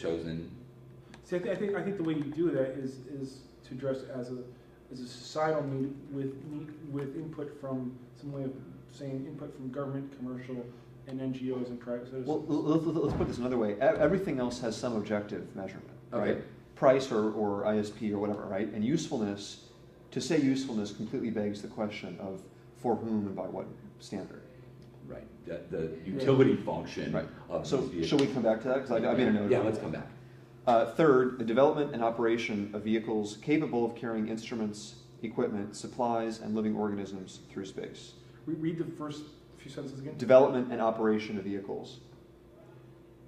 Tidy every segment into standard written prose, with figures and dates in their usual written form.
chosen. See, I think the way you do that is to address as a societal need with input from some way of saying input from government, commercial, and NGOs and private citizens. Well, let's put this another way. Everything else has some objective measurement, right? Okay. Price or ISP or whatever, right? And usefulness, to say usefulness completely begs the question of for whom and by what standard. Right. The utility function of So these vehicles. should we come back to that? Because I made a note. Yeah, let's come back. Third, the development and operation of vehicles capable of carrying instruments, equipment, supplies, and living organisms through space. Read the first few sentences again. Development and operation of vehicles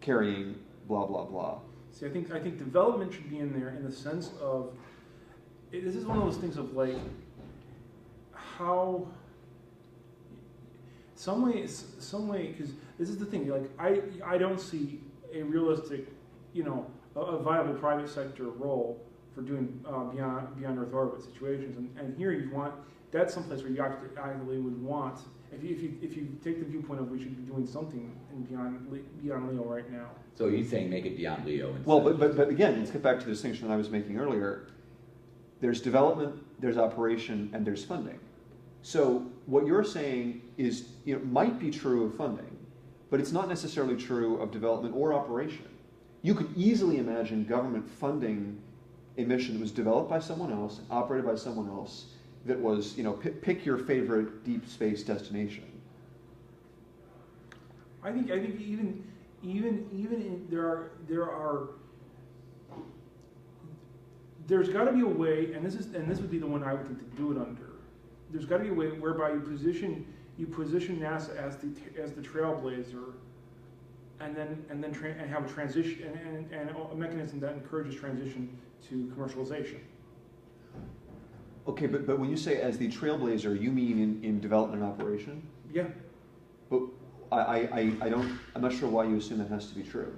carrying blah, blah, blah. See, I think development should be in there in the sense of, this is one of those things of like, how, some way, because this is the thing, like, I don't see a realistic, a viable private sector role for doing beyond Earth orbit situations, and here you want, that's someplace where you actually would want, if you take the viewpoint of we should be doing something in beyond LEO right now. So you're saying make it beyond LEO instead? Well, but again, let's get back to the distinction that I was making earlier. There's development, there's operation, and there's funding. So what you're saying is, might be true of funding, but it's not necessarily true of development or operation. You could easily imagine government funding a mission that was developed by someone else, operated by someone else, that was, pick your favorite deep space destination. I think even there's got to be a way, and this would be the one I would think to do it under. There's got to be a way whereby you position NASA as the trailblazer, and have a transition and a mechanism that encourages transition to commercialization. Okay, but when you say as the trailblazer, you mean in development and operation? Yeah. But I'm not sure why you assume that has to be true.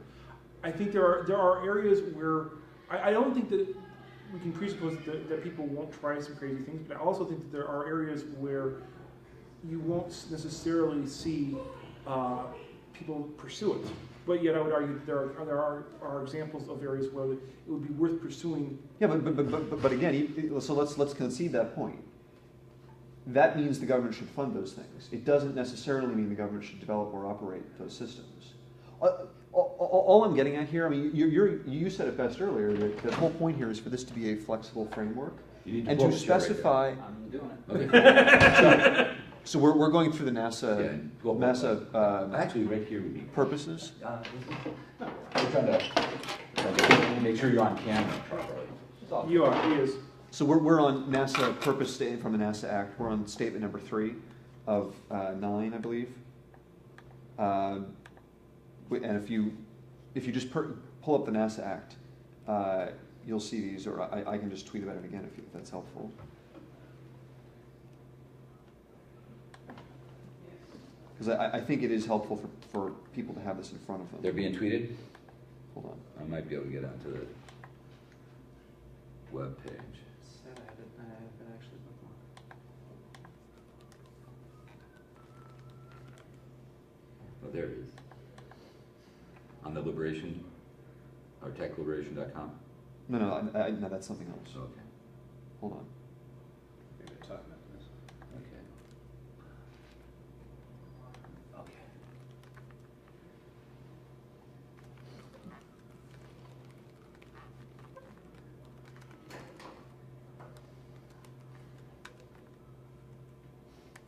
I think there are areas where I don't think that we can presuppose that people won't try some crazy things, but I also think that there are areas where you won't necessarily see people pursue it. But yet I would argue that there are examples of areas where it would be worth pursuing. Yeah, but again, so let's concede that point. That means the government should fund those things. It doesn't necessarily mean the government should develop or operate those systems. All I'm getting at here, I mean, you said it best earlier, that the whole point here is for this to be a flexible framework. And to specify... Right, I'm doing it. Okay. So we're going through the NASA, actually right here would be purposes. We're trying to make sure you're on camera properly. You are, he is. So we're on NASA purpose statement from the NASA Act. We're on statement number 3 of 9, I believe. And if you just pull up the NASA Act, you'll see these, or I can just tweet about it again if that's helpful. Because I think it is helpful for people to have this in front of them. They're being tweeted? Hold on. I might be able to get onto the web page. Said I haven't actually Oh, there it is. On the Liberation, or techliberation.com? No, that's something else. Okay. Hold on. Maybe talking about this. Okay. Okay.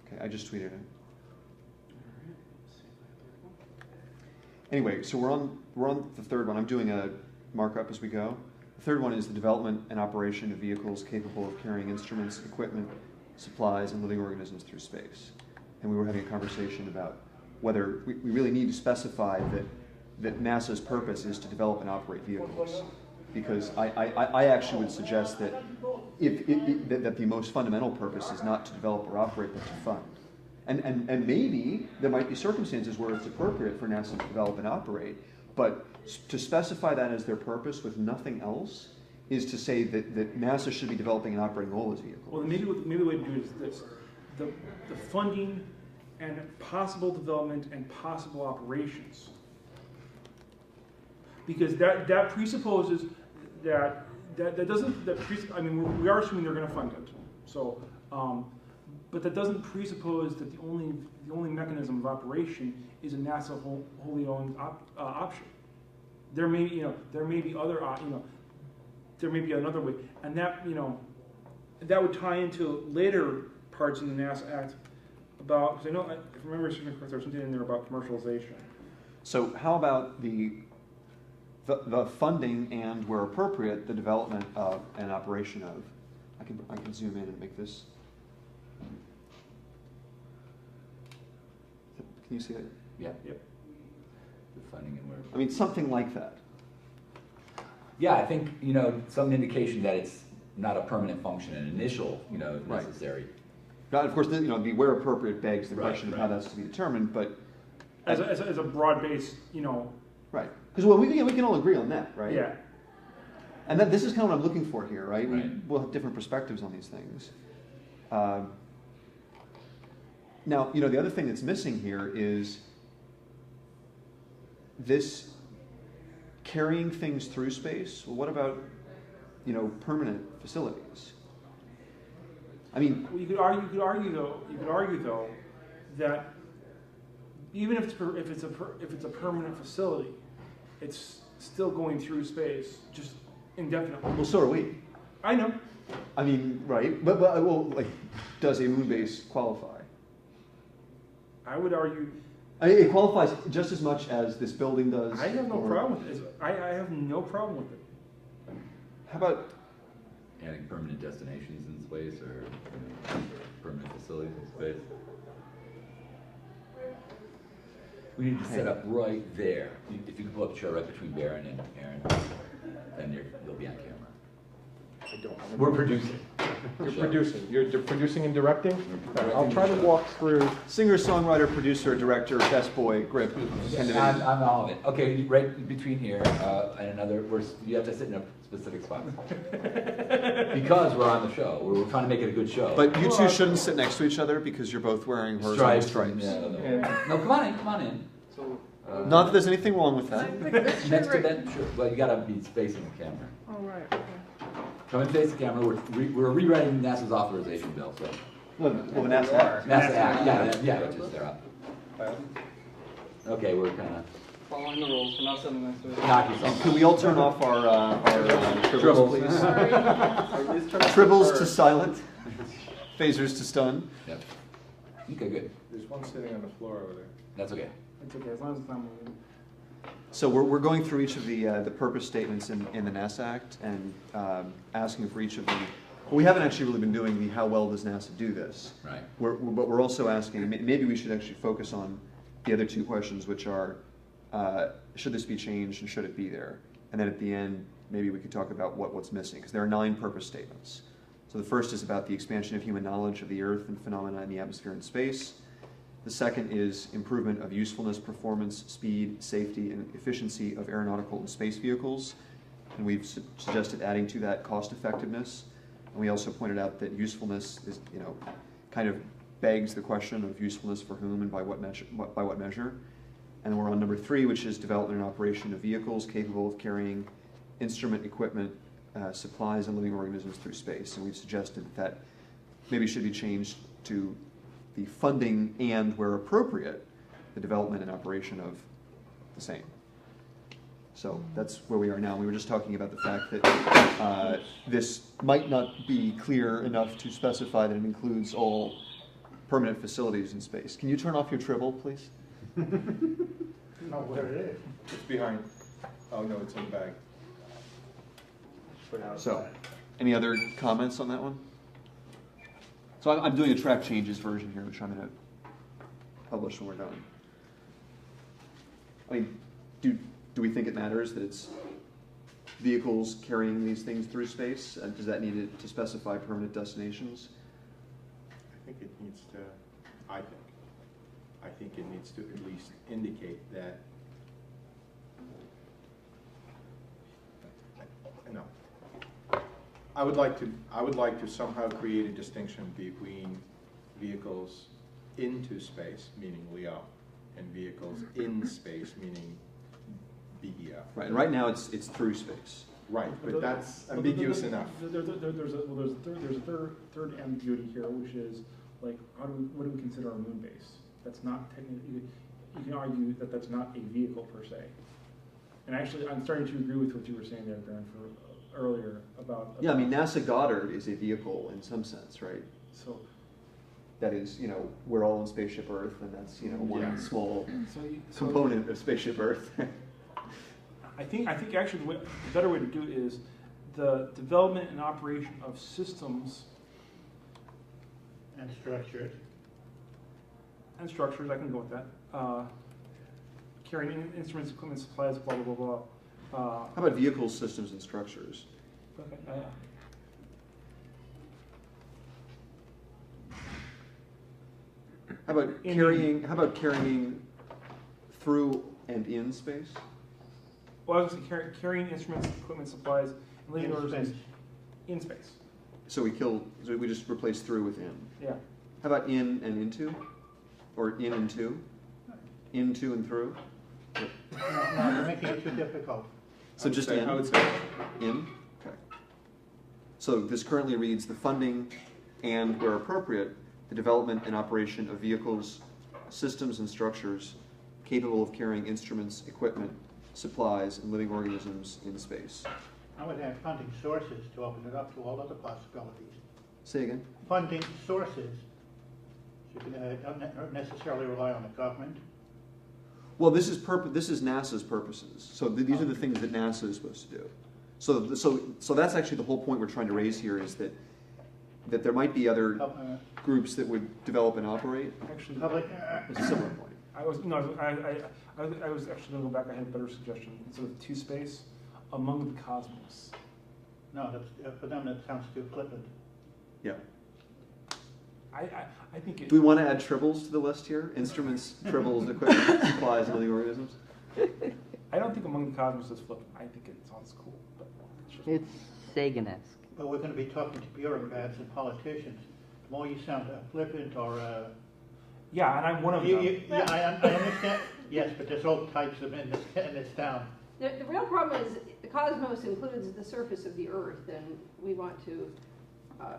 Okay, I just tweeted it. Anyway, so we're on the third one. I'm doing a markup as we go. The third one is the development and operation of vehicles capable of carrying instruments, equipment, supplies, and living organisms through space. And we were having a conversation about whether we really need to specify that NASA's purpose is to develop and operate vehicles. Because I actually would suggest that that the most fundamental purpose is not to develop or operate, but to fund. And maybe there might be circumstances where it's appropriate for NASA to develop and operate, but to specify that as their purpose with nothing else is to say that NASA should be developing and operating all its vehicles. Well, maybe the way to do it is this: the funding and possible development and possible operations. because that presupposes that I mean, we are assuming they're going to fund it. So, but that doesn't presuppose that the only mechanism of operation is a NASA wholly owned option. There may be other there may be another way, and that that would tie into later parts in the NASA Act about, because I know, if I remember correctly, there's something in there about commercialization. So how about the funding and, where appropriate, the development of and operation of? I can zoom in and make this. Can you see that? Yeah. Yep. The funding and where. I mean, something like that. Yeah, I think, some indication that it's not a permanent function, an initial, Right. necessary. Now, of course, the where appropriate begs the Right, question of right. how that's to be determined, but As a broad-based, right, because well, we can all agree on that, right? yeah. And this is kind of what I'm looking for here, right? Right. We'll have different perspectives on these things. Now, the other thing that's missing here is this carrying things through space. Well, what about, permanent facilities? I mean, Well, you could argue though that even if it's a permanent facility, it's still going through space just indefinitely. well, so are we. I know. I mean, right? But well, like, does a moon base qualify? I would argue. It qualifies just as much as this building does. I have no or- problem with it. I have no problem with it. How about Adding permanent destinations in space or permanent facilities in space. We need to set up right there. If you can pull up a chair right between Baron and Aaron, then you'll be on camera. I don't. We're producing. You're Sure. producing. You're producing and directing? Directing I'll try to the show. walk through. singer, songwriter, producer, director, best boy, grip, I'm all of it. Okay, right between here and another. You have to sit in a specific spot because we're on the show. We're trying to make it a good show. But you two shouldn't sit next to each other because you're both wearing horizontal stripes. Yeah, And no, come on in. Come on in. so, Not that there's anything wrong with that. Next to that, sure. Well, you gotta be facing the camera. All right. Okay. Come and face the camera. We're rewriting NASA's authorization bill, so Well, the NASA Act. NASA Act. Yeah, which is there up. Okay, we're kind of Following the rules. We're not sitting next to it. knock yourself. Could we all turn off our tribbles, Tribbles. please? Sorry. Tribbles to silent, phasers to stun. Yep. Okay, good. there's one sitting on the floor over there. That's okay. It's okay as long as it's not moving. So we're going through each of the purpose statements in the NASA Act and asking for each of the. Well, we haven't actually really been doing the how well does NASA do this. Right. But we're also asking. Maybe we should actually focus on the other two questions, which are should this be changed and should it be there? And then at the end, maybe we could talk about what's missing, because there are 9 purpose statements. So the first is about the expansion of human knowledge of the Earth and phenomena in the atmosphere and space. The second is improvement of usefulness, performance, speed, safety, and efficiency of aeronautical and space vehicles. And we've suggested adding to that cost effectiveness. And we also pointed out that usefulness is, kind of begs the question of usefulness for whom and by what measure. And then we're on number 3, which is development and operation of vehicles capable of carrying instrument, equipment, supplies, and living organisms through space. And we've suggested that maybe should be changed to the funding and, where appropriate, the development and operation of the same. So that's where we are now. We were just talking about the fact that this might not be clear enough to specify that it includes all permanent facilities in space. Can you turn off your tribble, please? Oh, there it is. It's behind. Oh, no, it's in the bag. So, any other comments on that one? So I'm doing a track changes version here, which I'm going to publish when we're done. I mean, do we think it matters that it's vehicles carrying these things through space? Does that need to specify permanent destinations? I think it needs to, I think it needs to at least indicate that, no. I would like to somehow create a distinction between vehicles into space, meaning LEO, and vehicles in space, meaning BEF. Right, and right now it's through space. Right, but that's ambiguous enough. There's a third ambiguity here, which is like, what do we consider a moon base? That's not technically. You can argue that that's not a vehicle per se. And actually, I'm starting to agree with what you were saying there, Baron, earlier about. Yeah, I mean, NASA Goddard is a vehicle in some sense, right? So That is, we're all on Spaceship Earth, and that's, one Yeah. small so component of Spaceship Earth. I think actually the better way to do it is the development and operation of systems And structures. and structures. I can go with that. Carrying instruments, equipment, supplies, blah blah blah blah. How about vehicles, systems, and structures? Okay. How about carrying through and in space? Well, I was going to say carrying instruments, equipment, supplies, and living In organisms space. in space. So we just replace through with in. Yeah. How about in and into? Or in and to? Into and through? No, you're making it too difficult. So just in? I would say In? Okay. So this currently reads the funding and, where appropriate, the development and operation of vehicles, systems, and structures capable of carrying instruments, equipment, supplies, and living organisms in space. I would add funding sources to open it up to all other possibilities. Say again? Funding sources. So you can not necessarily rely on the government. Well, this is NASA's purposes. So these are the things that NASA is supposed to do. So that's actually the whole point we're trying to raise here, is that there might be other groups that would develop and operate. Actually, Public. It's a similar point. I was actually going to go back. I had a better suggestion. Instead of to space, among the cosmos. No, that's, for them that sounds too flippant. Yeah. I think it. Do we want to add tribbles to the list here? Instruments, tribbles, equipment, supplies, and living organisms? I don't think among the cosmos is flippant. I think it sounds cool, but It's Sagan-esque. But we're going to be talking to bureaucrats and politicians. The more you sound flippant or... yeah, and I'm one of them. Yeah, I understand. Yes, but there's all types of in this town. The real problem is the cosmos includes the surface of the Earth, and we want to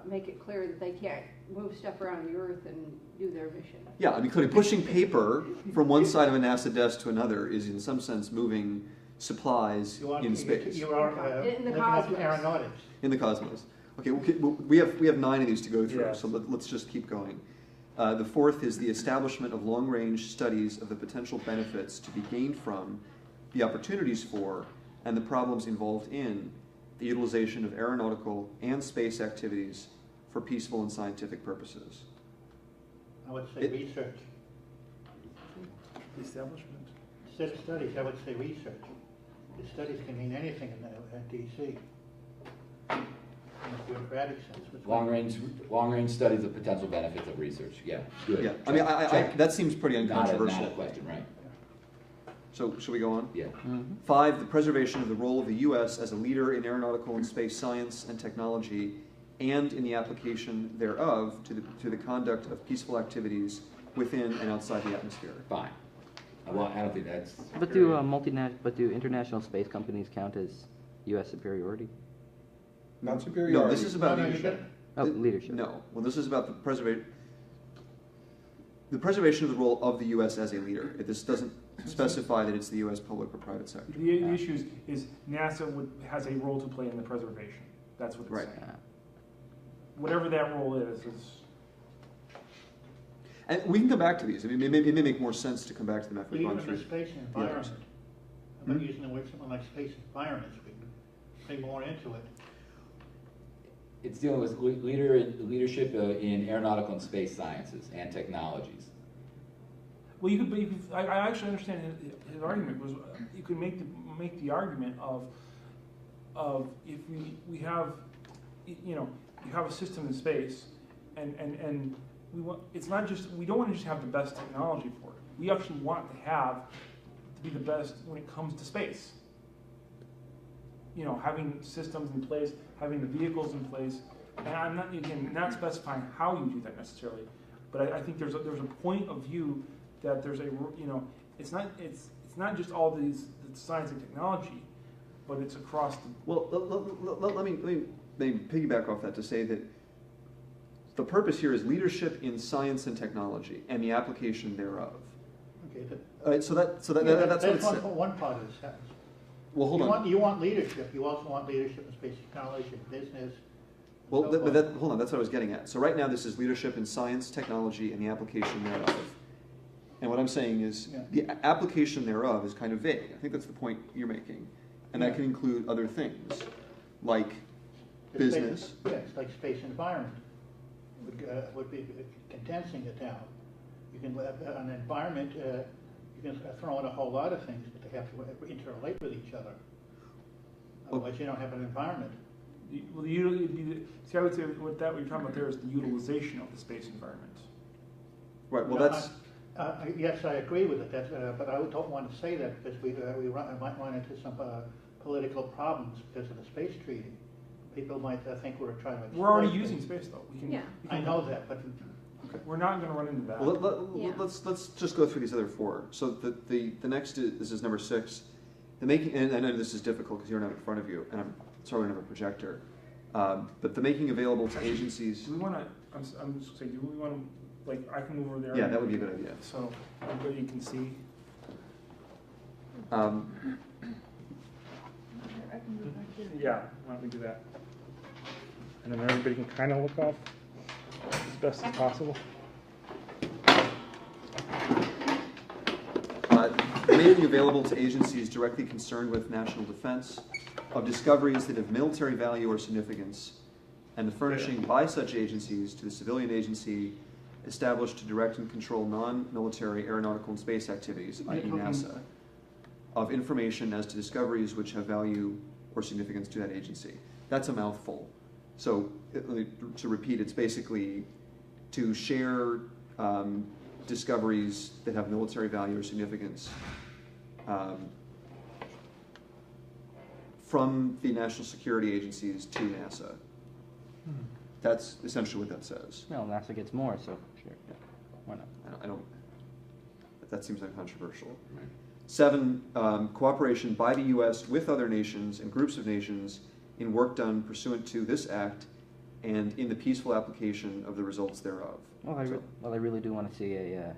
make it clear that they can't move stuff around the Earth and do their mission. Yeah, I mean, clearly pushing paper from one side of a NASA desk to another is in some sense moving supplies in space. You are In the looking at cosmos. aeronautics. In the cosmos. Okay, we have 9 of these to go through, Yes. so let's just keep going. The fourth is the establishment of long-range studies of the potential benefits to be gained from, the opportunities for, and the problems involved in the utilization of aeronautical and space activities for peaceful and scientific purposes. I would say research. The establishment. Instead of studies, I would say research. The studies can mean anything in DC. In a bureaucratic sense. Long range studies of potential benefits of research. Yeah, good. Yeah, I mean, Check. that seems pretty Not uncontroversial. a question, right? So, should we go on? Yeah. 5, the preservation of the role of the U.S. as a leader in aeronautical and space science and technology, and in the application thereof to the conduct of peaceful activities within and outside the atmosphere. Fine. Well, I don't think that's. But do international space companies count as U.S. superiority? not superiority. No, this is about No, you leadership. Oh, leadership. No, well, this is about the preservation of the role of the U.S. as a leader. This doesn't specify that it's the U.S. public or private sector. The issue is NASA has a role to play in the preservation. That's what it's Right. saying. Whatever that role is. And we can come back to these. I mean, it may make more sense to come back to them after we've Even gone the through. space environment. I'm not using the word something like space environment, so we can say more into it. It's dealing with leadership in aeronautical and space sciences and technologies. Well, I actually understand his argument was you could make the argument of if we have, you have a system in space, and it's not just, we don't want to just have the best technology for it. We actually want to be the best when it comes to space. Having systems in place, having the vehicles in place, and I'm not specifying how you do that necessarily, but I think there's a point of view that there's it's not just all the science and technology, but it's across the. Well, let me piggyback off that to say that the purpose here is leadership in science and technology and the application thereof. Okay, That's what it said. one part of the sentence. Well, hold on. You want leadership. You also want leadership in space technology, business. Well, so forth. hold on. That's what I was getting at. So right now, this is leadership in science, technology, and the application thereof. And what I'm saying is the application thereof is kind of vague. I think that's the point you're making, and that can include other things like business. Yes, like space environment would be condensing it down. You can have an environment. You can throw in a whole lot of things, but they have to interrelate with each other. Otherwise, you don't have an environment. Well, see, I would say what you're talking about there is the utilization of the space environment. Right. Well, that's. Yes, I agree with it. But I don't want to say that because we might run into some political problems because of the space treaty. People might think we're trying to. We're already using space, though. I know that, but we're not going to run into that. Well, let's just go through these other four. So the next is number 6. The making, and I know this is difficult because you don't have it in front of you, and I'm sorry we don't have a projector. But the making available to agencies. Do we want to? I'm just saying. Do we want to? Like, I can move over there. Yeah, that would be a good idea. So everybody can see. Yeah, why don't we do that? And then everybody can kind of look off as best as possible. Making available to agencies directly concerned with national defense of discoveries that have military value or significance, and the furnishing by such agencies to the civilian agency established to direct and control non-military aeronautical and space activities, i.e. NASA, of information as to discoveries which have value or significance to that agency. That's a mouthful. So, to repeat, it's basically to share discoveries that have military value or significance from the national security agencies to NASA. That's essentially what that says. Well, NASA gets more, so sure. Yeah. Why not? I don't. That seems uncontroversial. Right. 7, cooperation by the U.S. with other nations and groups of nations in work done pursuant to this act and in the peaceful application of the results thereof. Well, I really do want to see a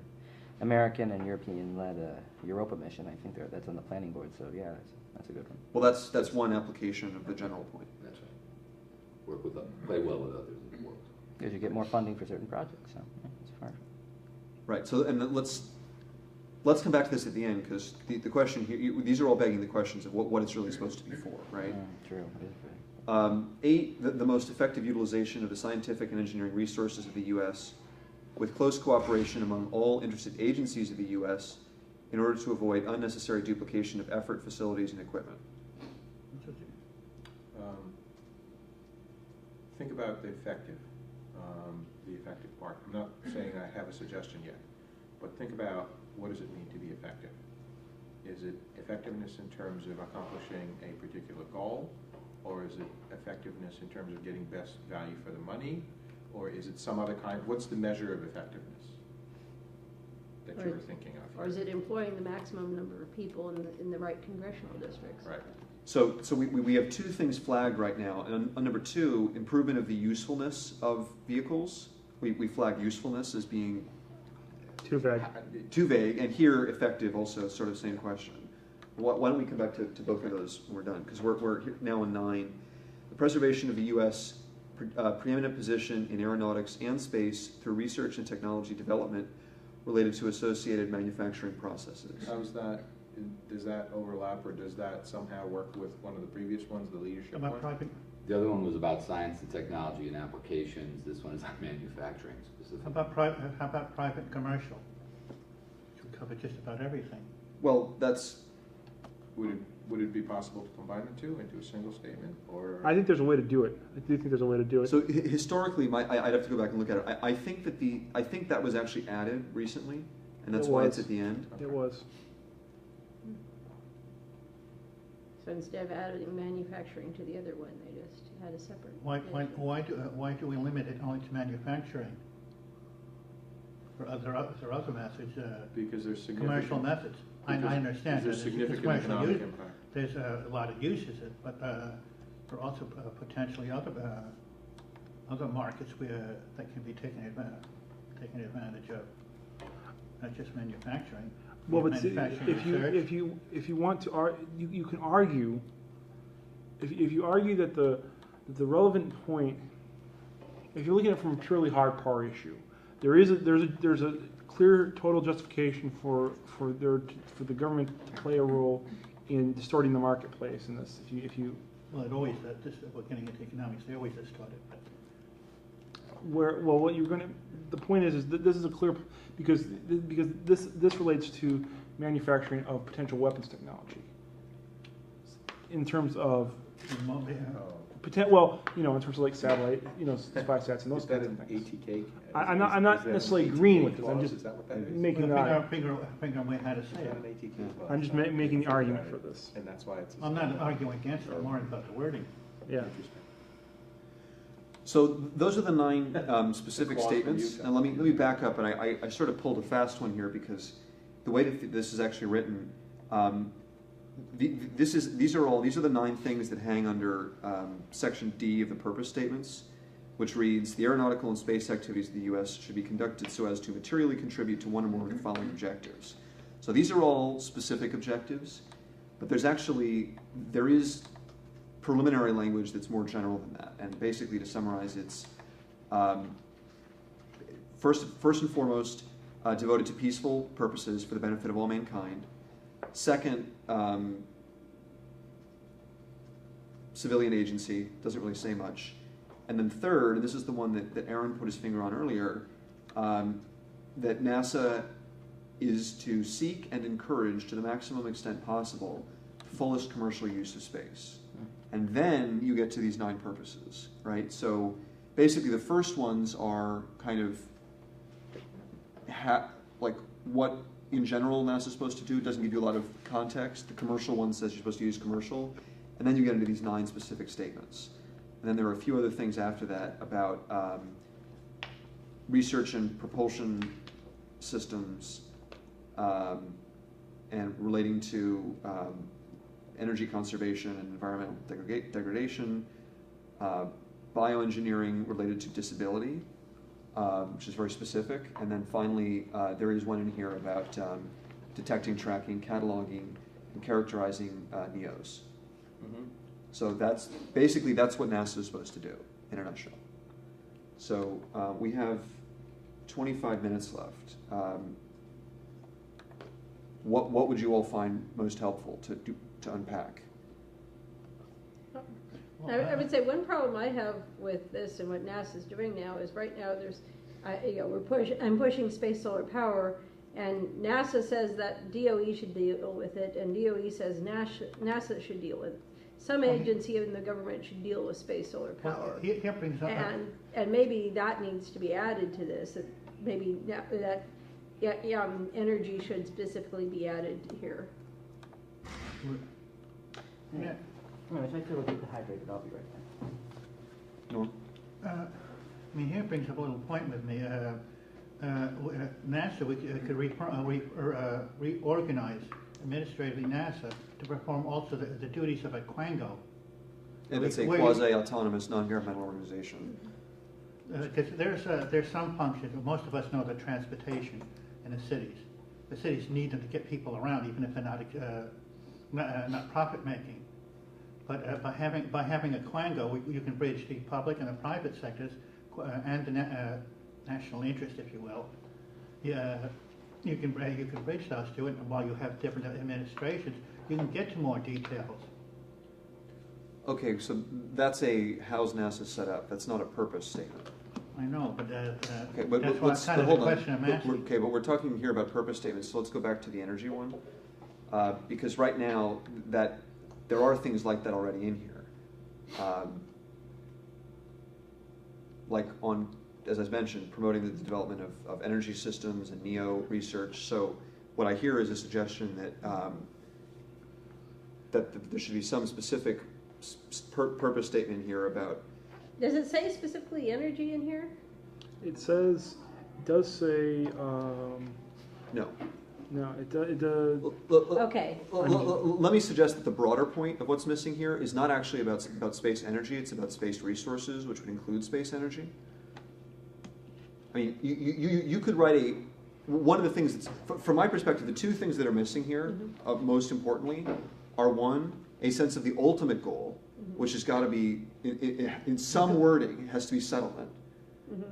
American and European-led Europa mission. I think that's on the planning board, so yeah, that's a good one. Well, that's one application of the general point. That's right. Work with them, play well with others in the world. Because you get more funding for certain projects, so yeah, it's fine. Right. So, and let's come back to this at the end because the question here, these are all begging the questions of what it's really supposed to be for, right? True. It is very. 8, the most effective utilization of the scientific and engineering resources of the U.S. with close cooperation among all interested agencies of the U.S. in order to avoid unnecessary duplication of effort, facilities, and equipment. Think about the effective part. I'm not saying I have a suggestion yet, but think about what does it mean to be effective? Is it effectiveness in terms of accomplishing a particular goal? Or is it effectiveness in terms of getting best value for the money? Or is it some other kind? What's the measure of effectiveness that you were thinking of? Or is it employing the maximum number of people in the right congressional districts? Right. So we have 2 things flagged right now. And on number 2, improvement of the usefulness of vehicles. We flag usefulness as being too vague. Too vague, and here effective also sort of same question. Why don't we come back to both of those when we're done? Because we're now on 9. The preservation of the U.S. Preeminent position in aeronautics and space through research and technology development related to associated manufacturing processes. How's that? Does that overlap, or does that somehow work with one of the previous ones, the leadership one? The other one was about science and technology and applications. This one is on manufacturing specifically. How about private and commercial? It should cover just about everything. Well, that's. Would it be possible to combine the two into a single statement, or? I think there's a way to do it. I do think there's a way to do it. So historically, I'd have to go back and look at it. I think that was actually added recently, and that's why it's at the end. It was. So instead of adding manufacturing to the other one, they just had a separate. Why do we limit it only to manufacturing? For other methods, because there's commercial methods. I Because understand. There's a that significant commercial economic use. impact. There's a lot of uses, but there are also potentially other markets where that can be taken advantage of, not just manufacturing. Well, but see, Manufacturing research. if you want to you can argue if you argue that the relevant point, if you're looking at it from a purely hard power issue, there's a clear total justification for the government to play a role in distorting the marketplace in this. If you Well, it always does. We're getting into economics. They always distort it. But what you're going to, the point is that this is a clear, because this relates to manufacturing of potential weapons technology in terms of remotely, well, in terms of like satellite, spy sats and those Is that kinds of an things. ATK? I'm not necessarily agreeing with this. I'm just Is that what that is? making the figure out way how to Is say that it. an ATK clause? I'm just making the argument for this. And that's why it's. I'm not arguing against it. I'm worried about the wording. Yeah. Interesting. So those are the 9 specific Clause from statements. you, And let me back up, and I sort of pulled a fast one here because the way that this is actually written, these are the 9 things that hang under Section D of the purpose statements, which reads: the aeronautical and space activities of the U.S. should be conducted so as to materially contribute to one or more of the following objectives. So these are all specific objectives, but there is preliminary language that's more general than that. And basically, to summarize, it's first and foremost devoted to peaceful purposes for the benefit of all mankind. Second, civilian agency, doesn't really say much. And then third, and this is the one that Aaron put his finger on earlier, that NASA is to seek and encourage to the maximum extent possible fullest commercial use of space. And then you get to these 9 purposes, right? So basically the first ones are kind of like what in general NASA is supposed to do. It doesn't give you a lot of context. The commercial one says you're supposed to use commercial. And then you get into these 9 specific statements. And then there are a few other things after that about research and propulsion systems and relating to energy conservation and environmental degradation, bioengineering related to disability, which is very specific. And then finally, there is one in here about detecting, tracking, cataloging, and characterizing NEOs. Mm-hmm. So that's what NASA is supposed to do in a nutshell. So we have 25 minutes left. What would you all find most helpful to unpack? I would say one problem I have with this and what NASA's doing now is right now there's, I'm pushing space solar power, and NASA says that DOE should deal with it, and DOE says NASA should deal with it. Some agency in the government should deal with space solar power. Here brings up And maybe that needs to be added to this. Maybe energy should specifically be added here. Yeah. If I feel a bit dehydrated, I'll be right back. Norm? Here brings up a little point with me. NASA, we could reorganize administratively NASA to perform also the duties of a Quango. And it's a quasi-autonomous, non-governmental organization. Because there's some functions, most of us know the transportation in the cities. The cities need them to get people around, even if they're not profit-making. But by having a Quango, you can bridge the public and the private sectors and the national interest, if you will. You can bridge those two, and while you have different administrations, you can get to more details. Okay, so that's a how's NASA set up. That's not a purpose statement. I know, but Okay, but that's let's kind of the question I'm asking. Okay, but we're talking here about purpose statements, so let's go back to the energy one. Because right now, that there are things like that already in here. Like on, as I mentioned, promoting the development of energy systems and NEO research. So what I hear is a suggestion that there should be some specific purpose statement here about. Does it say specifically energy in here? It does say, No. No, Okay. Let me suggest that the broader point of what's missing here is not actually about space energy, it's about space resources, which would include space energy. I mean, you could write one of the things that's, from my perspective, the two things that are missing here, most importantly, are one, a sense of the ultimate goal, which has got to be, in some wording, has to be settlement,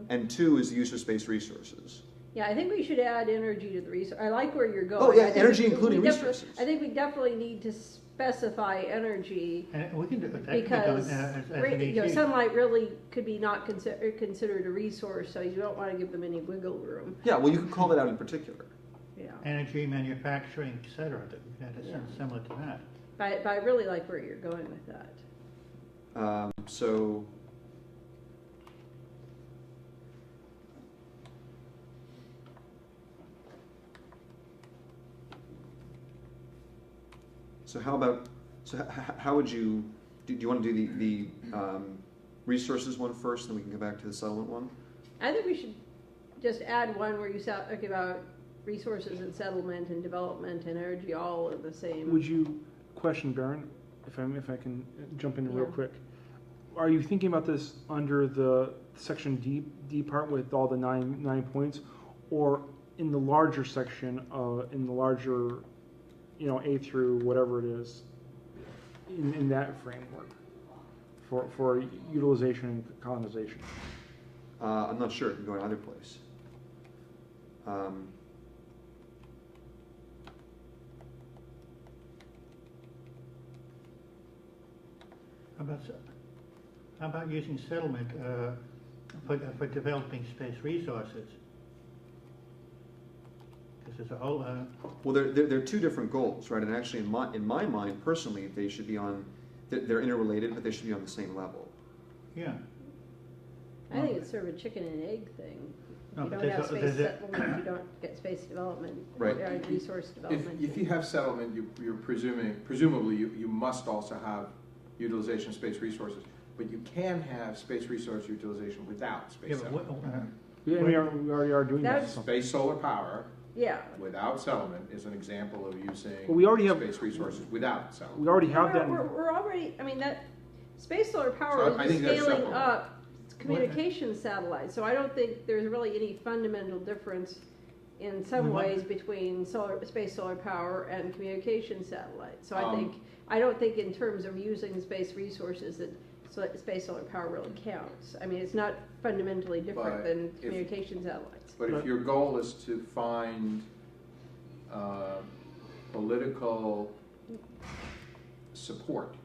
and two is the use of space resources. Yeah, I think we should add energy to the resource. I like where you're going. Oh, yeah, I think energy including resources. I think we definitely need to specify energy. And we can do it. Because as sunlight really could be not considered a resource, so you don't want to give them any wiggle room. Yeah, well, you could call that out in particular. Yeah. energy, manufacturing, et cetera, that we can add something similar to that. But I really like where you're going with that. So how about, how would you, do you want to do the resources one first, then we can go back to the settlement one? I think we should just add one where you talk about resources and settlement and development and energy all in the same. Would you question Baron, if I can jump in real quick? Are you thinking about this under the section D part with all the nine points, or in the larger section in the larger, A through whatever it is, in that framework for utilization and colonization? I'm not sure. It can go in either place. How about using settlement for developing space resources? Because there's a whole. Well, they're two different goals, right? And actually, in my mind, personally, they should be on. They're interrelated, but they should be on the same level. Yeah. I think it's sort of a chicken and egg thing. No, You don't have space settlement, you don't get space development, Right. Resource development. If you have settlement, you're presumably you must also have utilization of space resources, but you can have space resource utilization without space Yeah, but settlement. We already are doing that. Space solar power Yeah. without settlement is an example of using Well, we already have- space resources without settlement. We already have that. We're already, that space solar power So is I just think that's scaling separate. up communications satellites. So I don't think there's really any fundamental difference in some ways between space solar power and communication satellites. So I don't think in terms of using space resources that space solar power really counts. It's not fundamentally different than communication satellites. But if your goal is to find political support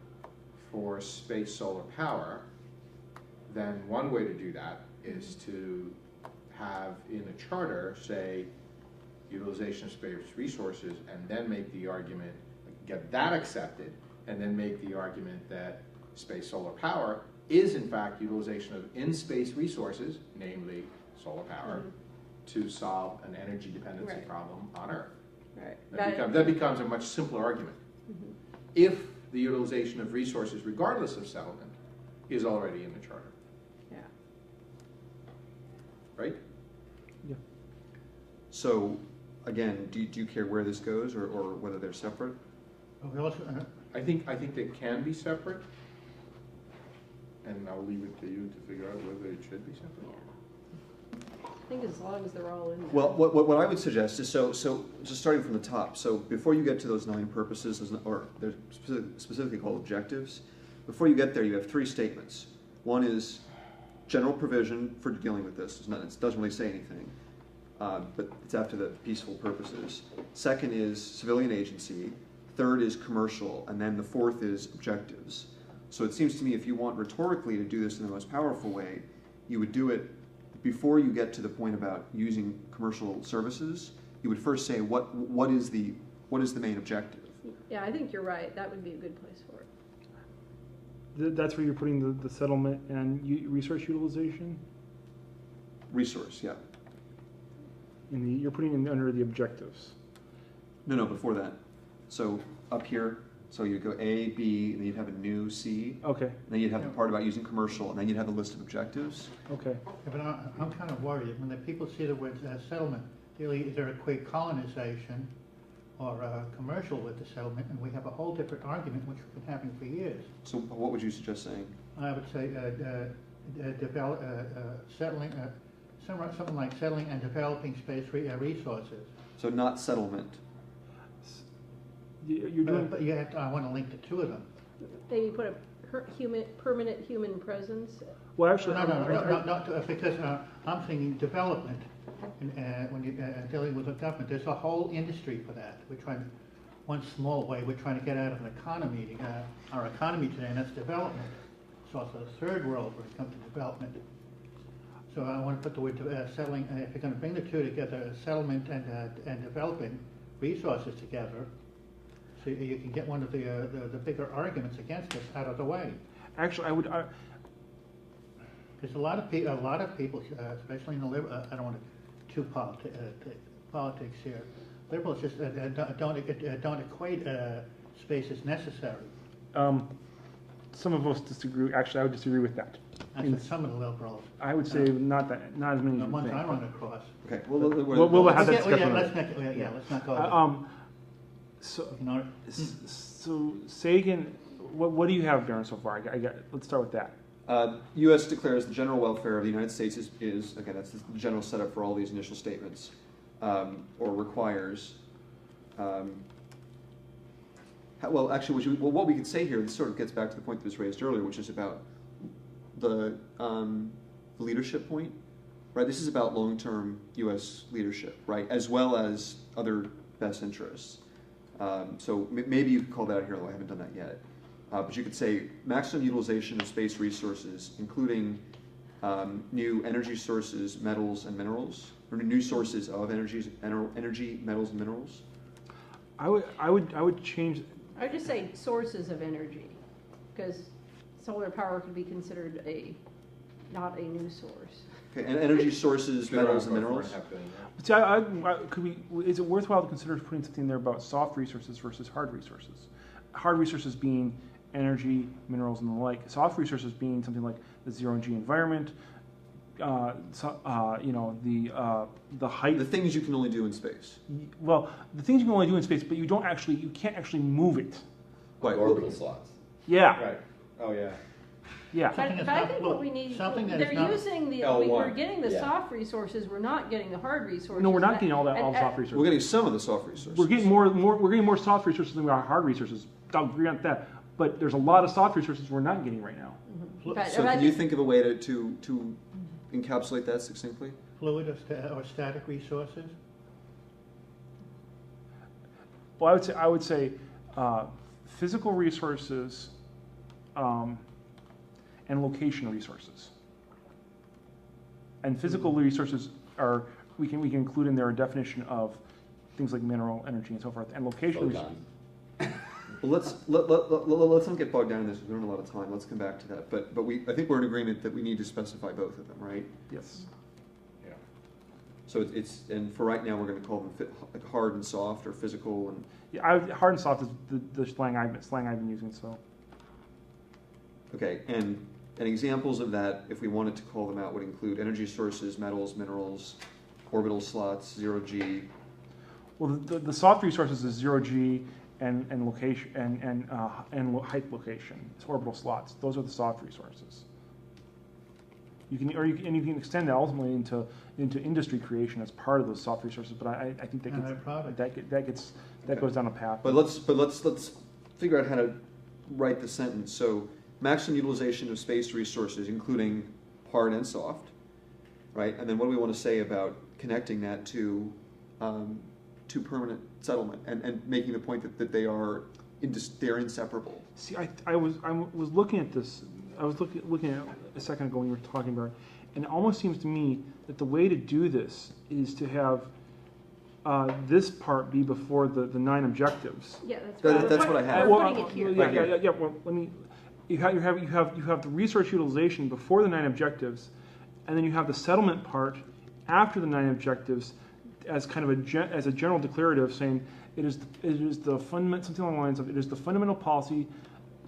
for space solar power, then one way to do that is to have in a charter say utilization of space resources, and then make the argument, get that accepted, and then make the argument that space solar power is in fact utilization of in-space resources, namely solar power, to solve an energy dependency problem on Earth. Right. That becomes a much simpler argument. If the utilization of resources, regardless of settlement, is already in the charter. Yeah. Right? Yeah. So, again, do you care where this goes, or whether they're separate? I think they can be separate, and I'll leave it to you to figure out whether it should be separate. I think as long as they're all in there. Well, what I would suggest is, so just starting from the top, so before you get to those 9 purposes, or they're specifically called objectives, before you get there, you have 3 statements. One is general provision for dealing with this. It doesn't really say anything, but it's after the peaceful purposes. Second is civilian agency. Third is commercial, and then the fourth is objectives. So it seems to me if you want rhetorically to do this in the most powerful way, you would do it before you get to the point about using commercial services. You would first say what is the main objective. Yeah, I think you're right. That would be a good place for it. That's where you're putting the settlement and resource utilization? Resource, yeah. You're putting it under the objectives. No, before that. So up here, so you go A, B, and then you'd have a new C. Okay. And then you'd have the part about using commercial, and then you'd have the list of objectives. Okay. Yeah, but I'm kind of worried when the people see the word settlement, they either equate colonization or commercial with the settlement, and we have a whole different argument which we've been having for years. So what would you suggest saying? I would say something like settling and developing space resources. So not settlement. You're doing. But you have to, I want to link the two of them. Maybe put a permanent human presence. Well, actually, No, because I'm thinking development. And when you're dealing with the government, there's a whole industry for that. We're trying, one small way, we're trying to get out of an economy, our economy today, and that's development. It's also the third world when it comes to development. So I want to put the word settling, if you're going to bring the two together, settlement and developing resources together, so you can get one of the bigger arguments against us out of the way. actually, I would. Because a lot of people, especially in the liberal, I don't want to politics here. Liberals just don't equate space as necessary. Some of us disagree. Actually, I would disagree with that. I said some of the liberals. I would say not as many The as you ones think. I run across. Okay. We'll have that discussion. Let's not go there. So, You know, so Sagan, what do you have, Darren, so far? Let's start with that. U.S. declares the general welfare of the United States is again, that's the general setup for all these initial statements, or requires. Well, actually, what we could say here, this sort of gets back to the point that was raised earlier, which is about the leadership point, right? This is about long-term U.S. leadership, right, as well as other best interests. So maybe you could call that out here, although I haven't done that yet. But you could say maximum utilization of space resources, including new energy sources, metals, and minerals, or new sources of energy, metals, and minerals. I would change. I would just say sources of energy, because solar power could be considered not a new source. Okay, and energy sources, metals, and minerals. See, is it worthwhile to consider putting something there about soft resources versus hard resources? Hard resources being energy, minerals, and the like. Soft resources being something like the zero-G environment. The height. The things you can only do in space. Well, the things you can only do in space, but you can't actually move it. Like orbital slots. Yeah. Right. Oh, yeah. Yeah. But I think what we need, they're using we're getting the soft resources, we're not getting the hard resources. No, we're not getting all soft resources. We're getting some of the soft resources. We're getting more soft resources than we are hard resources. I'll agree on that. But there's a lot of soft resources we're not getting right now. Mm-hmm. So can you think of a way to encapsulate that succinctly? Fluid or static resources? Well, I would say physical resources and location resources. And physical resources we can include in there a definition of things like mineral, energy, and so forth. And location resources. Well, let's not get bogged down in this. We don't have a lot of time. Let's come back to that. But I think we're in agreement that we need to specify both of them, right? Yes. Yeah. So and for right now, we're going to call them like hard and soft, or physical and. Yeah, hard and soft is the slang I've been using. So. Okay, and examples of that, if we wanted to call them out, would include energy sources, metals, minerals, orbital slots, zero-G. Well, the soft resources is zero-G. And location and height location. It's orbital slots. Those are the soft resources. You can extend that ultimately into industry creation as part of those soft resources. But I think that goes down a path. But let's figure out how to write the sentence. So maximum utilization of space resources, including hard and soft, right? And then what do we want to say about connecting that to permanent settlement and making the point that they're inseparable. See, I was looking at this. I was looking at it a second ago when you were talking about it, and it almost seems to me that the way to do this is to have this part be before the 9 objectives. Yeah, that's what I have. We're putting it here. Yeah. Well, let me. You have the resource utilization before the 9 objectives, and then you have the settlement part after the 9 objectives, as kind of as a general declarative, saying it is the fundamental, something along the lines of, it is the fundamental policy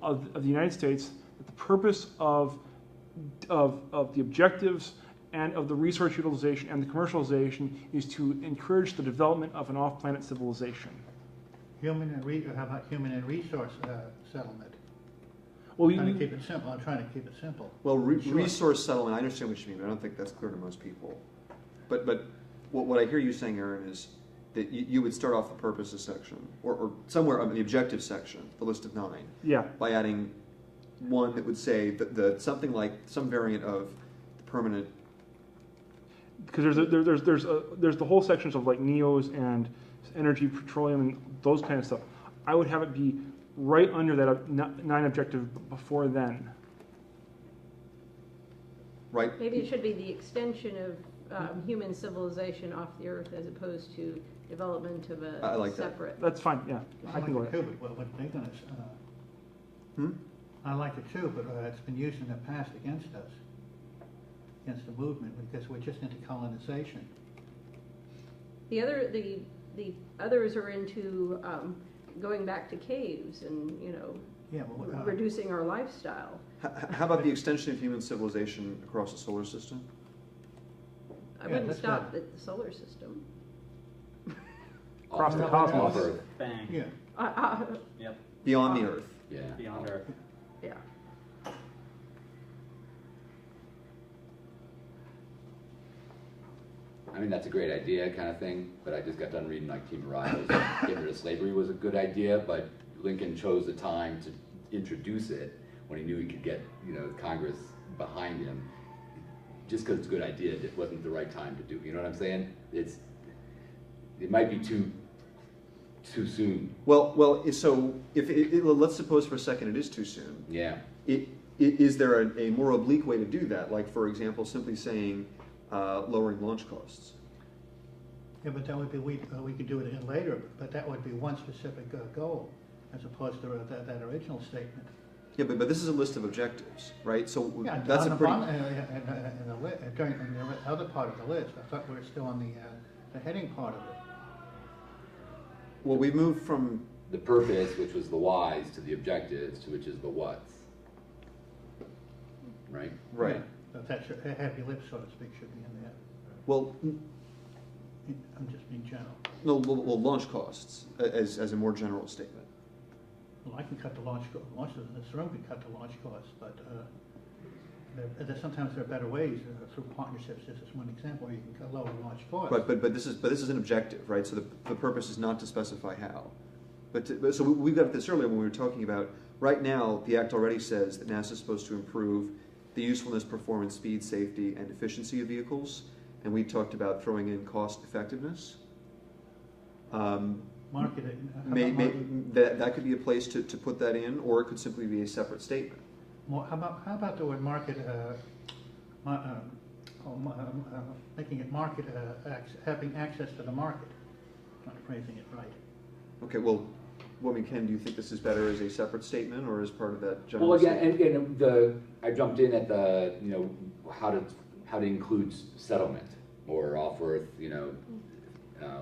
of the United States that the purpose of the objectives and of the resource utilization and the commercialization is to encourage the development of an off-planet civilization. how about human and resource settlement? Well, I'm trying to keep it simple. I'm trying to keep it simple. Well, Sure. resource settlement, I understand what you mean, but I don't think that's clear to most people. But what I hear you saying, Aaron, is that you would start off the purposes section, or somewhere on the objective section, the list of 9, yeah. by adding one that would say that something like some variant of the permanent. Because there's the whole sections of like NEOs and energy, petroleum, and those kind of stuff. I would have it be right under that 9 objective before then. Right. Maybe it should be the extension of human civilization off the earth as opposed to development of a I like that. separate. That's fine, yeah. I can go like with it it. too, but what they're gonna, Hmm? I like it too, but it's been used in the past against us, against the movement, because we're just into colonization. The others are into going back to caves and, Yeah, well, reducing our lifestyle. How about the extension of human civilization across the solar system? I Yeah, wouldn't that's stop better. at the solar system. Across the Off cosmos. Earth. Bang. yeah. Yep. Beyond the Earth. Yeah. Beyond Earth. Yeah. I mean, that's a great idea kind of thing, but I just got done reading like Team Arrivals. Getting rid of slavery was a good idea, but Lincoln chose the time to introduce it when he knew he could get, Congress behind him. Just because it's a good idea, it wasn't the right time to do. You know what I'm saying? It might be too soon. Well. So let's suppose for a second it is too soon. Yeah. Is there a more oblique way to do that? Like, for example, simply saying lowering launch costs. Yeah, but that would be, we could do it in later, but that would be one specific goal, as opposed to that original statement. Yeah, but this is a list of objectives, right? So Yeah, that's on a the pretty. bottom, during the other part of the list, I thought we were still on the heading part of it. Well, we moved from. The purpose, which was the whys, to the objectives, to which is the whats. Right? Right. So that should, heavy lift, so to speak, should be in there. Well, I'm just being general. no, well, launch costs as a more general statement. Well, I can cut the launches in this room can cut the launch costs, but sometimes there are better ways through partnerships. This is one example where you can lower launch costs. Right, but this is an objective, right? So the purpose is not to specify how. But so we got this earlier when we were talking about. Right now, the Act already says that NASA is supposed to improve the usefulness, performance, speed, safety, and efficiency of vehicles, and we talked about throwing in cost effectiveness. Marketing. That could be a place to put that in, or it could simply be a separate statement. Well, how about the word market? Making it market, having access to the market. Not phrasing it right. Okay, well, Ken, do you think this is better as a separate statement or as part of that general Well, again, statement? and I jumped in at the, how to include settlement or off-earth,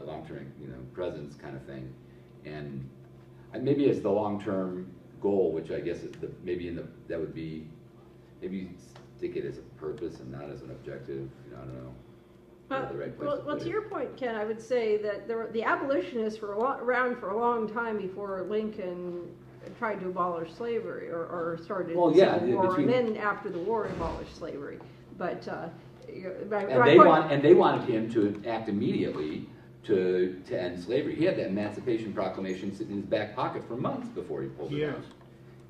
long-term, presence kind of thing, and maybe as the long-term goal, which I guess is that would be maybe stick it as a purpose and not as an objective. I don't know. The right place Well, put to it. your point, Ken, I would say that the abolitionists were around for a long time before Lincoln tried to abolish slavery or started Well, the yeah, Civil War, between- and then after the war abolished slavery. But And they wanted him to act immediately to end slavery. He had the Emancipation Proclamation sitting in his back pocket for months before he pulled it out.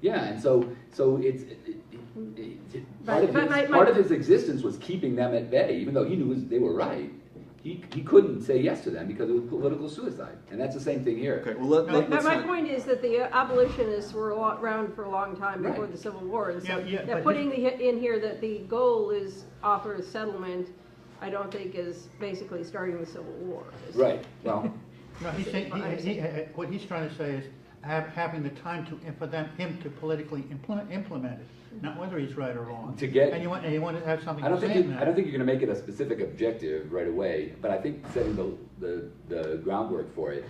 Yeah, and so it's part of his existence was keeping them at bay, even though he knew they were right. He couldn't say yes to them because it was political suicide, and that's the same thing here. Okay, well, But let's my not. point is that the abolitionists were around for a long time before Right. the Civil War, and so Yeah, that but putting in here that the goal is offer settlement, I don't think is basically starting the Civil War. Right. Well, No, he's saying, what he's trying to say is having the time for him to politically implement it, not whether he's right or wrong. To get- and you want to have something I don't to say think in that. I don't think you're going to make it a specific objective right away, but I think setting the groundwork for it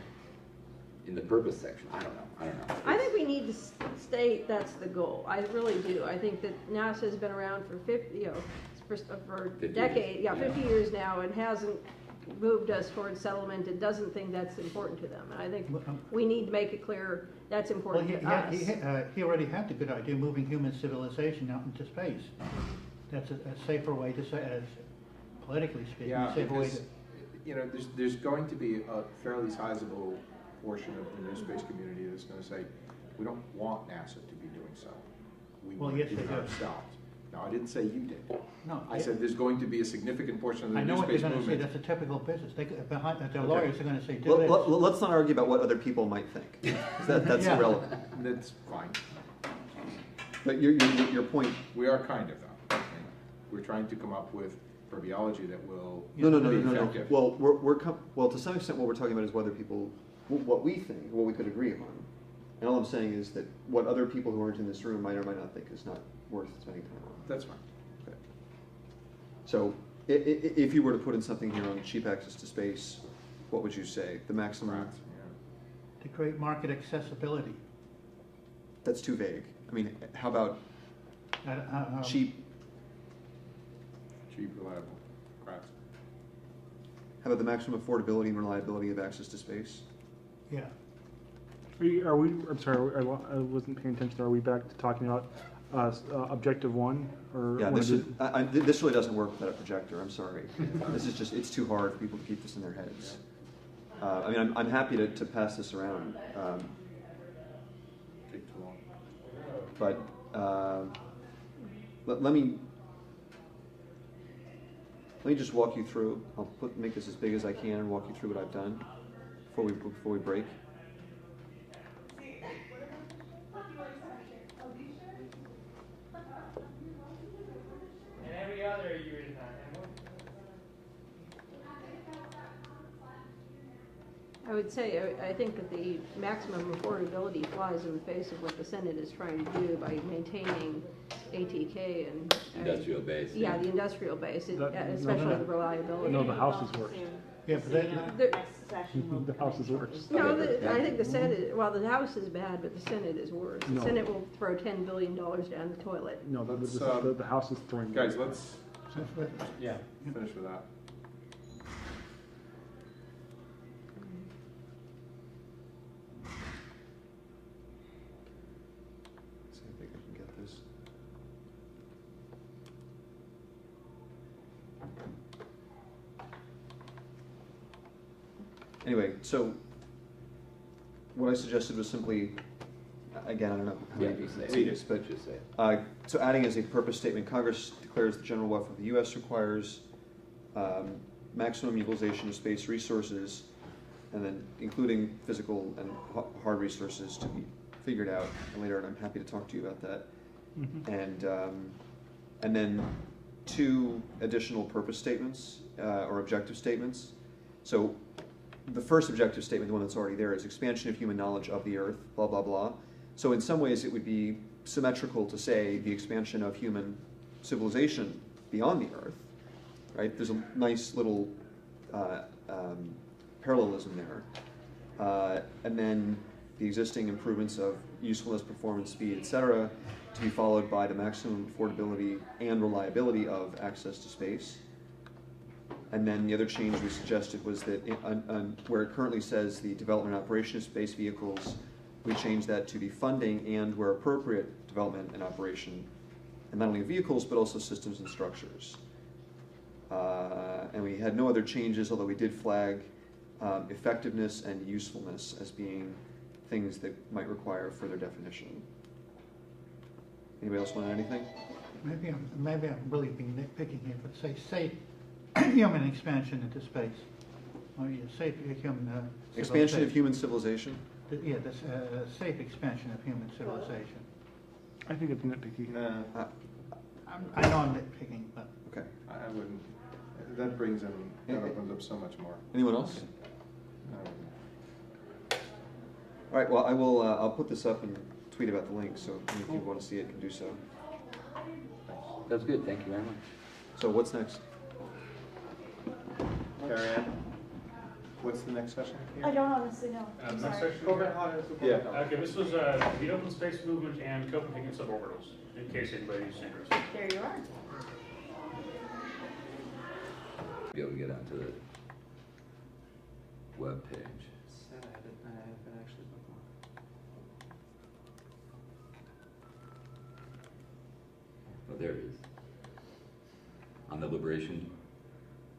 in the purpose section. I don't know. I think we need to state that's the goal. I really do. I think that NASA's been around for 50 50 decades, years. 50 years now, and hasn't moved us towards settlement and doesn't think that's important to them. And I think we need to make it clear that's Well, important to us. he already had the good idea, moving human civilization out into space. That's a safer way to say, as politically speaking, Yeah, a safer way because, to. you know, there's going to be a fairly sizable portion of the new space community that's gonna say, we don't want NASA to be doing so. We Well, want yes, to do they it do. ourselves. Now, I didn't say you did. No, I said there's going to be a significant portion of the I know new what they're space gonna say, movement. that's a typical business. Their Okay. lawyers are gonna say, do this. Let's not argue about what other people might think. 'Cause that's Yeah. irrelevant. That's fine. But your point. We are kind of though. We're trying to come up with verbiology that will No. be effective. Well, well, to some extent, what we're talking about is whether people, what we think, what we could agree upon. And all I'm saying is that what other people who aren't in this room might or might not think is not worth spending time on. That's fine. Okay. So, if you were to put in something here on cheap access to space, what would you say? The maximum? Correct, yeah. To create market accessibility. That's too vague. I mean, how about cheap? Cheap, reliable. Correct. How about the maximum affordability and reliability of access to space? Yeah. Are we, I'm sorry, I wasn't paying attention. Are we back to talking about objective one? Or Yeah, one this of is, this really doesn't work without a projector. I'm sorry. This is just, it's too hard for people to keep this in their heads. I mean, I'm happy to pass this around. Take too long. But let me just walk you through. I'll make this as big as I can and walk you through what I've done before we break. And every other year is not. I would say, I think that the maximum affordability flies in the face of what the Senate is trying to do by maintaining ATK and. Industrial base. Yeah, the industrial base, especially the reliability. No, the House is worse. Yeah, but that, The House is worse. No, I think the Senate, well, the House is bad, but the Senate is worse. The No. Senate will throw $10 billion down the toilet. No, Let's, the House is throwing. Guys, let's Yeah. finish with that. See if I can get this. Anyway, so what I suggested was simply, again, I don't know how Yeah, many just people say see it. this, but Just say it. so adding as a purpose statement, Congress declares the general welfare of the U.S. requires maximum utilization of space resources, and then including physical and hard resources to be figured out later, and I'm happy to talk to you about that. And then 2 additional purpose statements or objective statements. So the first objective statement, the one that's already there, is expansion of human knowledge of the Earth, blah, blah, blah. So in some ways it would be symmetrical to say the expansion of human civilization beyond the Earth, right? There's a nice little parallelism there. And then the existing improvements of usefulness, performance, speed, etc., to be followed by the maximum affordability and reliability of access to space. And then the other change we suggested was that where it currently says the development and operation of space vehicles, we change that to the funding and, where appropriate, development and operation, and not only of vehicles, but also systems and structures. And we had no other changes, although we did flag effectiveness and usefulness as being things that might require further definition. Anybody else want to add anything? maybe I'm really being nitpicking here, but say human expansion into space. Or safe human Expansion of civilization. human civilization? Yeah, this safe expansion of human civilization. I think it's nitpicky. No, I know I'm nitpicking, but Okay. I wouldn't. That brings in, that opens up so much more. Anyone else? All right, well, I'll put this up and tweet about the link, so if you want to see it, you can do so. That's good, thank you very much. So what's next? Carrie Ann, what's the next session? I don't honestly know. Next Sorry. section. Yeah. Okay, this was the open space movement and Copenhagen suborbitals, in case anybody's interested. There you are. Be able to get onto the web page. Said I had it actually bookmarked. Oh, there it is. On the Liberation,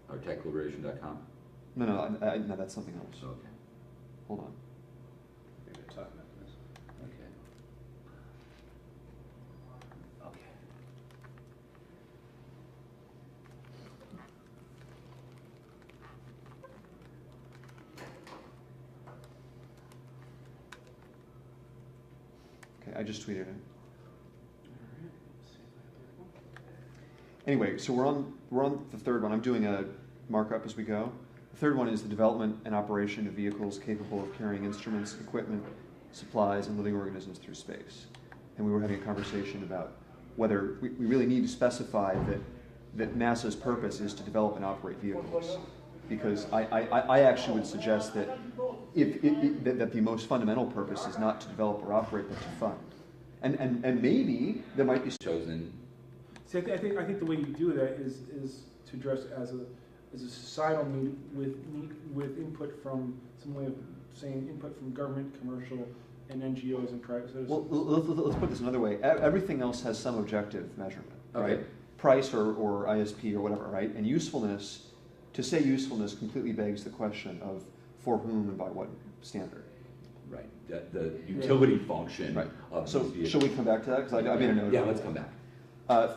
or techliberation.com. No, no, that's something else. Okay. Hold on. Maybe a talk about this. Okay. Okay. Okay, I just tweeted it. Alright, let's see if I have the Anyway, so we're on the third one. I'm doing a markup as we go. The third one is the development and operation of vehicles capable of carrying instruments, equipment, supplies, and living organisms through space. And we were having a conversation about whether we really need to specify that NASA's purpose is to develop and operate vehicles. Because I actually would suggest that that the most fundamental purpose is not to develop or operate, but to fund. And maybe there might be Chosen. See, I think the way you do that is to address as a societal need with input from some way of saying input from government, commercial, and NGOs and private citizens. Well, let's put this another way. Everything else has some objective measurement, right? Okay. Price or ISP or whatever, right? And usefulness, to say usefulness completely begs the question of for whom and by what standard. Right. The utility function Right. of So these vehicles. shall we come back to that? Because I made a note. Yeah, let's come back.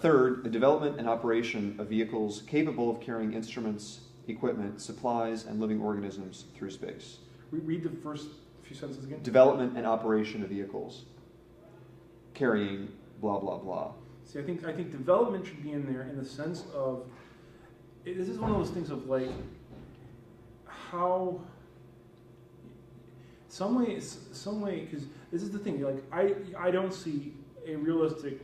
Third, the development and operation of vehicles capable of carrying instruments, equipment, supplies, and living organisms through space. Read the first few sentences again. Development and operation of vehicles carrying blah, blah, blah. See, I think development should be in there in the sense of this is one of those things of like how some way because this is the thing, like I don't see a realistic,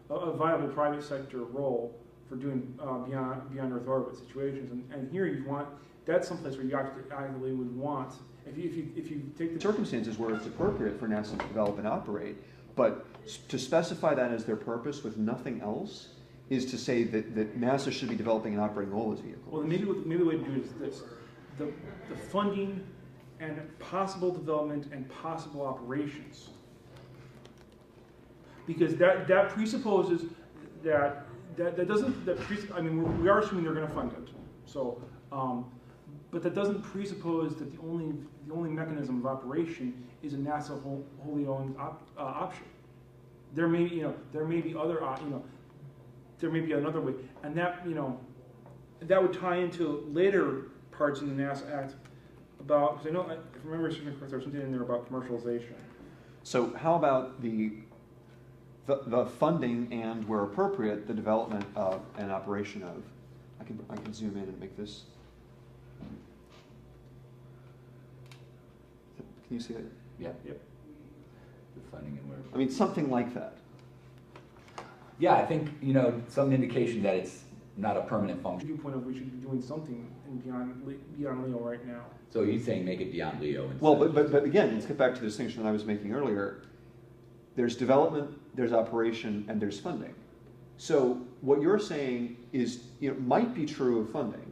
a viable private sector role for doing beyond Earth orbit situations, and here you want that's someplace where you actually would want if you take the Circumstances where it's appropriate for NASA to develop and operate, but to specify that as their purpose with nothing else is to say that NASA should be developing and operating all its vehicles. well maybe the way to do it is this: the funding and possible development and possible operations, because that presupposes that we are assuming they're going to fund it. So, but that doesn't presuppose that the only mechanism of operation is a NASA wholly owned option. There may be other there may be another way, and that would tie into later parts in the NASA Act about, because I remember there's something in there about commercialization. So how about the funding and, where appropriate, the development of and operation of? I can zoom in and make this. Can you see that? Yeah. Yep. The funding and where. I mean, something like that. Yeah, I think, some indication that it's not a permanent function. Viewpoint of we should be doing something in beyond Leo right now. So you're saying make it beyond Leo instead? Well, but again, let's get back to the distinction that I was making earlier. There's development, there's operation, and there's funding. So what you're saying is, might be true of funding,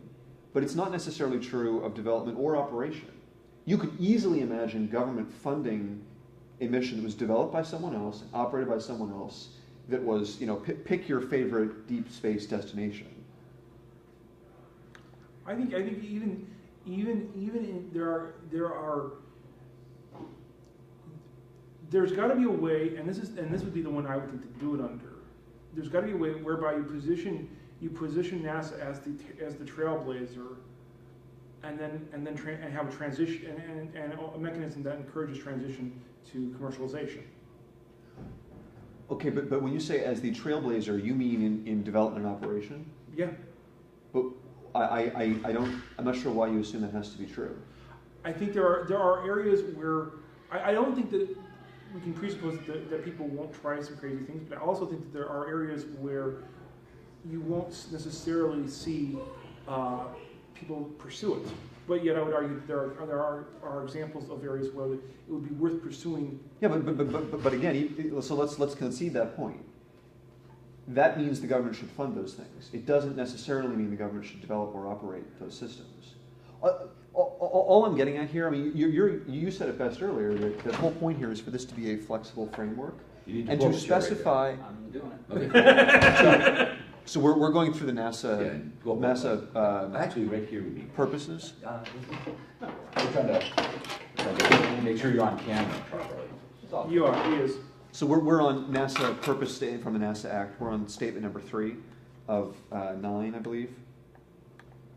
but it's not necessarily true of development or operation. You could easily imagine government funding a mission that was developed by someone else, operated by someone else, that was, pick your favorite deep space destination. I think even there's got to be a way, and this would be the one I would think to do it under. There's got to be a way whereby you position NASA as the trailblazer, and have a transition and a mechanism that encourages transition to commercialization. Okay, but when you say as the trailblazer, you mean in development and operation? Yeah. But I'm not sure why you assume that has to be true. I think there are areas where I don't think that we can presuppose that people won't try some crazy things, but I also think that there are areas where you won't necessarily see people pursue it. But yet I would argue that there are examples of areas where it would be worth pursuing. Yeah, but again, so let's concede that point. That means the government should fund those things. It doesn't necessarily mean the government should develop or operate those systems. All I'm getting at here, I mean, you said it best earlier, that the whole point here is for this to be a flexible framework, You need and pull to the chair right specify. I'm doing it. there. Okay. So we're going through the Yeah, NASA well, NASA Actually, right here would be. purposes. We're trying to make sure you're on camera properly. That's all. You are, he is. So we're on NASA purpose statement from the NASA Act. We're on statement number 3 of 9, I believe.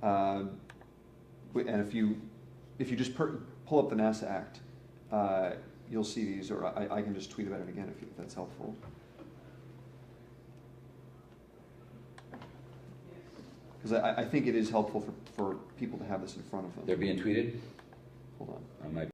And if you just pull up the NASA Act, you'll see these, or I can just tweet about it again if that's helpful. Because I think it is helpful for people to have this in front of them. They're being tweeted?